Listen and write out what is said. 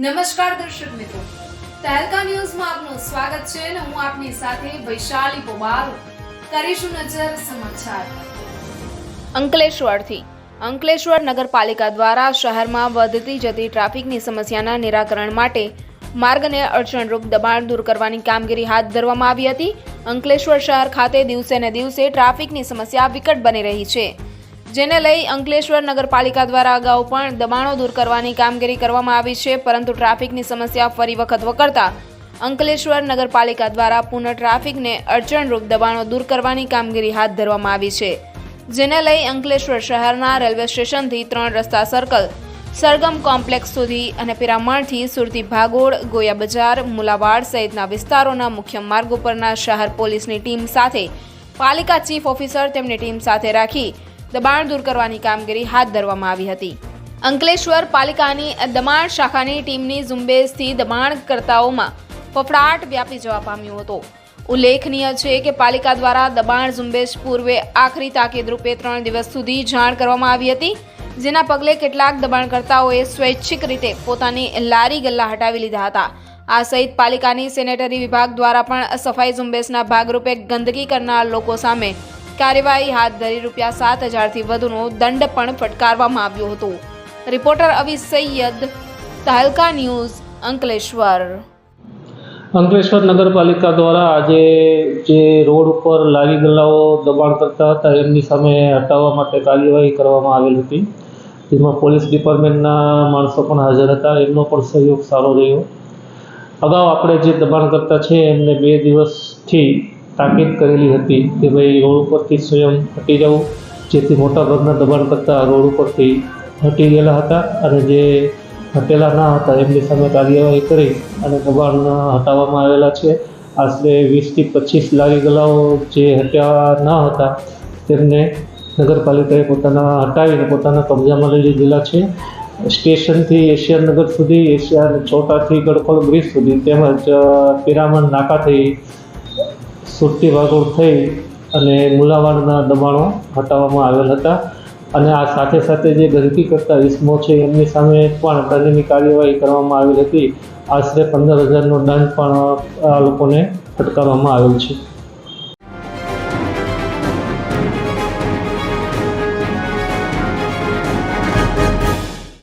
નમસ્કાર દર્શક મિત્રો, તહેલકા ન્યૂઝમાં આપનું સ્વાગત છે અને હું આપની સાથે વૈશાલી પોબાર. કરીશું નજર સમાચાર. અંકલેશ્વર નગરપાલિકા દ્વારા શહેરમાં વધતી જતી ટ્રાફિકની સમસ્યાના નિરાકરણ માટે માર્ગને અડચણરૂપ દબાણ દૂર કરવાની કામગીરી હાથ ધરવામાં આવી હતી. અંકલેશ્વર શહેર ખાતે દિવસે ને દિવસે ટ્રાફિકની સમસ્યા વિકટ બની રહી છે, જેને લઈ અંકલેશ્વર નગરપાલિકા દ્વારા અગાઉ પણ દબાણો દૂર કરવાની કામગીરી કરવામાં આવી છે, પરંતુ ટ્રાફિકની સમસ્યા ફરી વખત વકરતા અંકલેશ્વર નગરપાલિકા દ્વારા પુનઃ ટ્રાફિકને અડચણરૂપ દબાણો દૂર કરવાની કામગીરી હાથ ધરવામાં આવી છે, જેને લઈ અંકલેશ્વર શહેરના રેલવે સ્ટેશનથી 3 રસ્તા સર્કલ, સરગમ કોમ્પ્લેક્સ સુધી અને પિરામણથી સુરતી ભાગોળ, ગોયા બજાર, મુલાવાડ સહિતના વિસ્તારોના મુખ્ય માર્ગો પરના શહેર પોલીસની ટીમ સાથે પાલિકા ચીફ ઓફિસર તેમની ટીમ સાથે રાખી દબાણ દૂર કરવાની કામગીરી હાથ ધરવામાં આવી હતી. અંકલેશ્વર પાલિકાની દબાણ શાખાની ટીમની ઝુંબેશથી દબાણકર્તાઓમાં ફફડાટ વ્યાપી જવા પામ્યો હતો. ઉલ્લેખનીય છે કે પાલિકા દ્વારા દબાણ ઝુંબેશ પૂર્વે આખરી તાકીદ રૂપે 3 દિવસ સુધી જાણ કરવામાં આવી હતી, જેના પગલે કેટલાક દબાણકર્તાઓએ સ્વૈચ્છિક રીતે પોતાની લારી ગલ્લા હટાવી લીધા હતા. આ સહિત પાલિકાની સેનેટરી વિભાગ દ્વારા પણ સફાઈ ઝુંબેશના ભાગરૂપે ગંદકી કરનાર લોકો સામે કાર્યવાહી હાથ ધરી ₹7,000થી વધુનો દંડ પણ ફટકારવામાં આવ્યો હતો. રિપોર્ટર અવી સૈયદ, તહેલકા ન્યૂઝ, અંકલેશ્વર. અંકલેશ્વર નગરપાલિકા દ્વારા આજે જે રોડ ઉપર લારી ગલ્લાઓ દબાણ કરતા હતા એમની સામે હટાવવા માટે કાર્યવાહી કરવામાં આવેલ હતી. જેમાં પોલીસ ડિપાર્ટમેન્ટના માણસો પણ હાજર હતા, એમનો પણ સહયોગ સારો રહ્યો. અગાઉ આપણે જે દબાણ કરતા છે એમને 2 દિવસથી તાકીદ કરેલી હતી કે ભાઈ રોડ ઉપરથી સ્વયં હટી જવું, જેથી મોટાભાગના દબાણ કરતા રોડ ઉપરથી હટી ગયેલા હતા અને જે હટેલા ના હતા એમની સામે કાર્યવાહી કરી અને દબાણ હટાવવામાં આવેલા છે. આશરે 20થી 25 લારી ગલ્લાઓ જે હટ્યા ન હતા તેમને નગરપાલિકાએ હટાવીને પોતાના કબજામાં લઈ લીધેલા છે. સ્ટેશનથી એશિયાનગર સુધી, એશિયા ચોટાથી ગડખોલ બ્રિજ સુધી, તેમજ પિરામણ નાકાથી સુરતી ભાગોળ થઈ અને મુલાવાડના દબાણો હટાવવામાં આવેલ હતા. અને આ સાથે સાથે જે ગંદકી કરતા ઇસમો છે એમની સામે પણ દંડની કાર્યવાહી કરવામાં આવેલ હતી. આશરે 15,000નો દંડ પણ આ લોકોને ફટકારવામાં આવેલ છે.